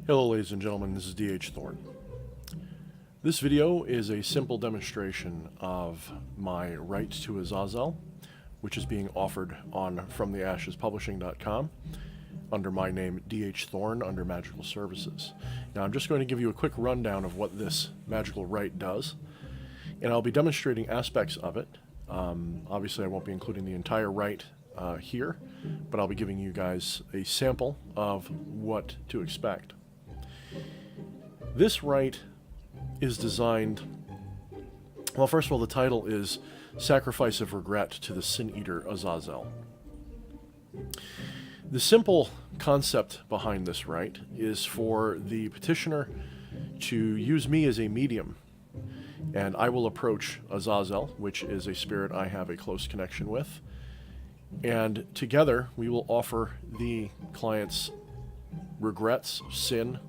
Hello ladies and gentlemen, this is Thorne. This video is a simple demonstration of my right to Azazel, which is being offered on FromTheAshesPublishing.com under my name Thorne under Magical Services. Now I'm just going to give you a quick rundown of what this magical right does, and I'll be demonstrating aspects of it. Obviously I won't be including the entire right here, but I'll be giving you guys a sample of what to expect. This rite is designed, well, first of all, the title is Sacrifice of Regret to the Sin Eater Azazel. The simple concept behind this rite is for the petitioner to use me as a medium, and I will approach Azazel, which is a spirit I have a close connection with, and together we will offer the client's regrets, sin,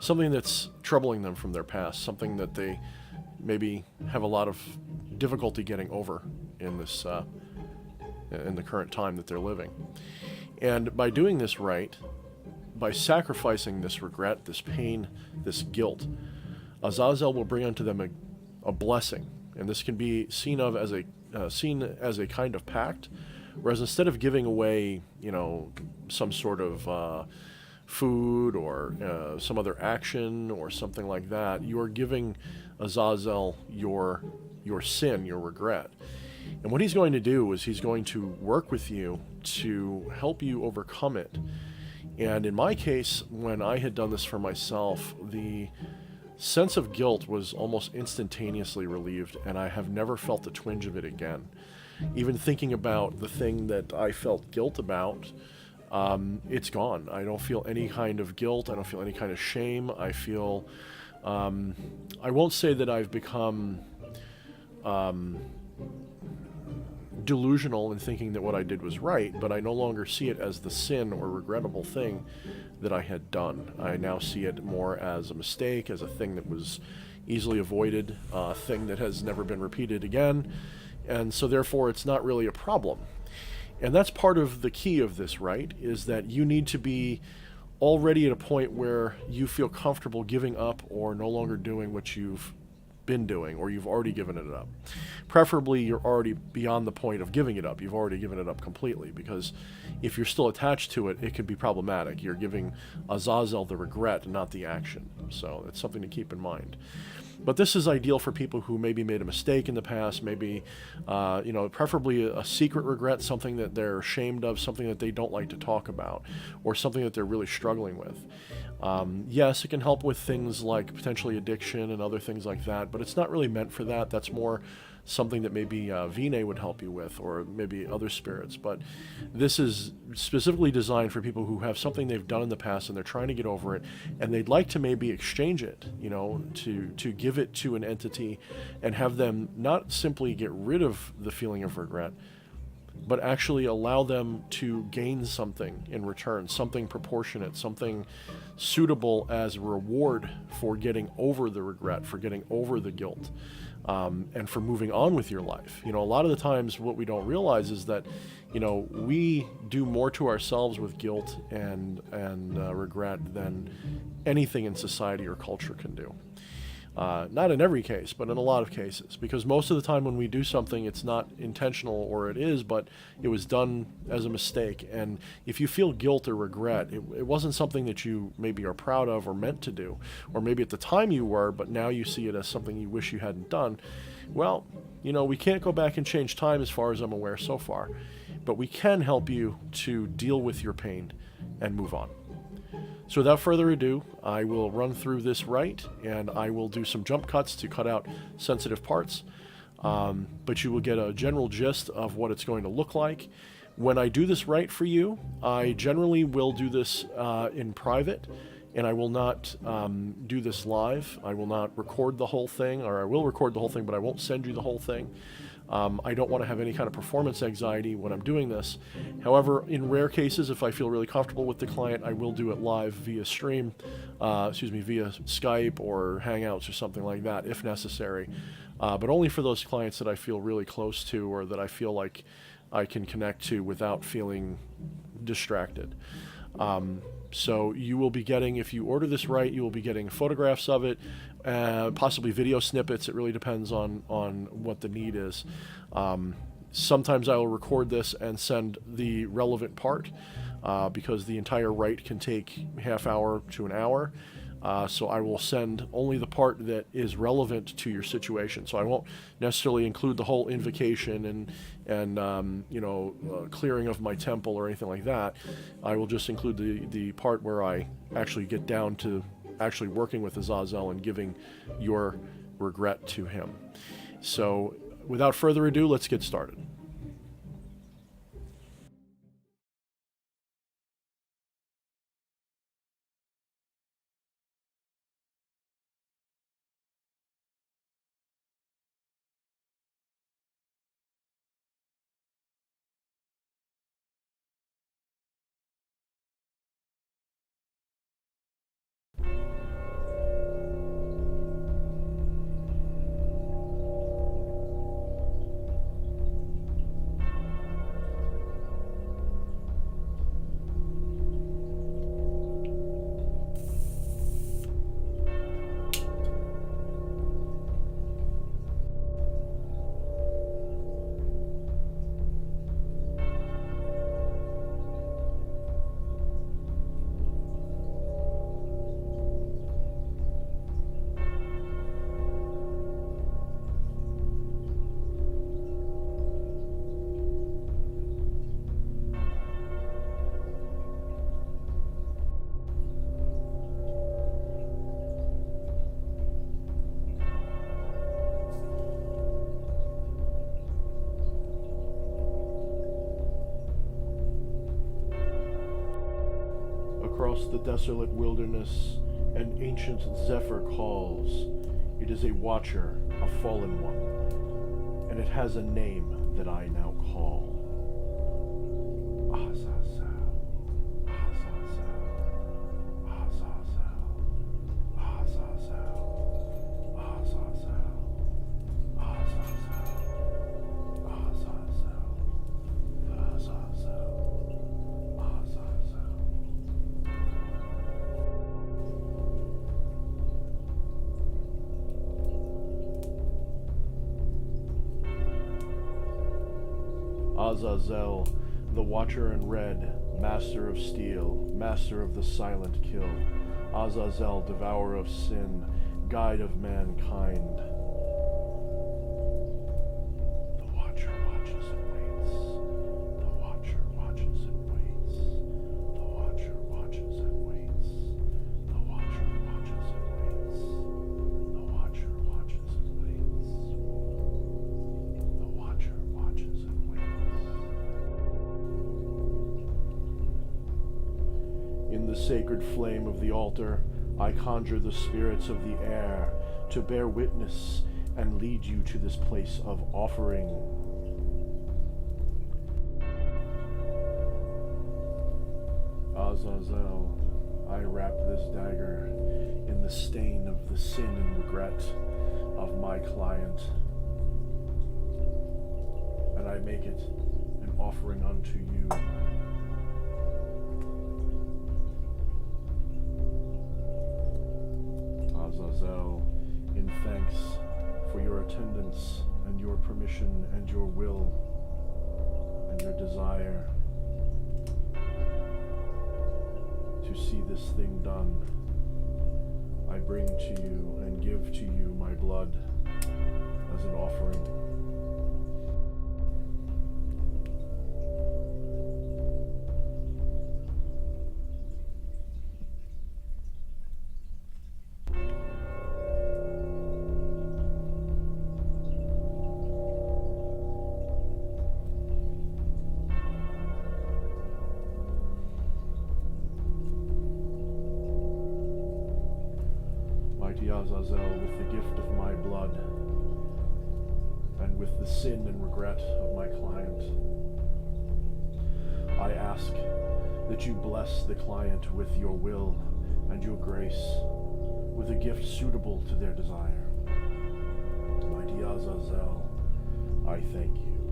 something that's troubling them from their past, something that they maybe have a lot of difficulty getting over in this in the current time that they're living. And by doing this right, by sacrificing this regret, this pain, this guilt, Azazel will bring unto them a blessing, and this can be seen as a kind of pact. Whereas instead of giving away, some sort of food or some other action or something like that, you are giving Azazel your sin, your regret. And what he's going to do is he's going to work with you to help you overcome it. And in my case, when I had done this for myself, the sense of guilt was almost instantaneously relieved, and I have never felt the twinge of it again. Even thinking about the thing that I felt guilt about, it's gone. I don't feel any kind of guilt. I don't feel any kind of shame. I feel, I won't say that I've become delusional in thinking that what I did was right, but I no longer see it as the sin or regrettable thing that I had done. I now see it more as a mistake, as a thing that was easily avoided, a thing that has never been repeated again, and so therefore it's not really a problem. And that's part of the key of this, right? Is that you need to be already at a point where you feel comfortable giving up or no longer doing what you've been doing, or you've already given it up. Preferably you're already beyond the point of giving it up. You've already given it up completely, because if you're still attached to it, it could be problematic. You're giving Azazel the regret, not the action. So it's something to keep in mind. But this is ideal for people who maybe made a mistake in the past, maybe, preferably a secret regret, something that they're ashamed of, something that they don't like to talk about, or something that they're really struggling with. Yes, it can help with things like potentially addiction and other things like that, but it's not really meant for that. That's more something that maybe Vine would help you with, or maybe other spirits. But this is specifically designed for people who have something they've done in the past and they're trying to get over it, and they'd like to maybe exchange it, to give it to an entity and have them not simply get rid of the feeling of regret, but actually allow them to gain something in return, something proportionate, something suitable as a reward for getting over the regret, for getting over the guilt, and for moving on with your life. A lot of the times what we don't realize is that, we do more to ourselves with guilt and regret than anything in society or culture can do. Not in every case, but in a lot of cases, because most of the time when we do something, it's not intentional, or it is, but it was done as a mistake. And if you feel guilt or regret, it wasn't something that you maybe are proud of or meant to do, or maybe at the time you were, but now you see it as something you wish you hadn't done. Well, we can't go back and change time as far as I'm aware so far, but we can help you to deal with your pain and move on. So without further ado, I will run through this rite, and I will do some jump cuts to cut out sensitive parts, but you will get a general gist of what it's going to look like. When I do this rite for you, I generally will do this in private, and I will not do this live. I will not record the whole thing, or I will record the whole thing, but I won't send you the whole thing. I don't want to have any kind of performance anxiety when I'm doing this. However, in rare cases, if I feel really comfortable with the client, I will do it live via stream, via Skype or Hangouts or something like that, if necessary. But only for those clients that I feel really close to, or that I feel like I can connect to without feeling distracted. So you will be getting, if you order this right, you will be getting photographs of it, possibly video snippets. It really depends on what the need is. Sometimes I will record this and send the relevant part, because the entire write can take half hour to an hour. So I will send only the part that is relevant to your situation. So I won't necessarily include the whole invocation and clearing of my temple or anything like that. I will just include the part where I actually get down to actually working with Azazel and giving your regret to him. So without further ado, let's get started. Across the desolate wilderness, an ancient zephyr calls. It is a watcher, a fallen one, and it has a name that I now call. Azazel, Azazel, Azazel, Azazel, Azazel, Azazel, Azazel, Azazel. Azazel, the Watcher in Red, Master of Steel, Master of the Silent Kill. Azazel, Devourer of Sin, Guide of Mankind. The Watcher watches and waits. The Watcher watches and waits. The Watcher watches and waits. The Watcher watches and waits. The Watcher watches and waits. The Watcher watches and waits. In the sacred flame of the altar, I conjure the spirits of the air to bear witness and lead you to this place of offering. Azazel, I wrap this dagger in the stain of the sin and regret of my client, and I make it an offering unto you. Azazel, in thanks for your attendance and your permission and your will and your desire to see this thing done, I bring to you and give to you my blood as an offering. Azazel, with the gift of my blood, and with the sin and regret of my client, I ask that you bless the client with your will and your grace, with a gift suitable to their desire. Mighty Azazel, I thank you.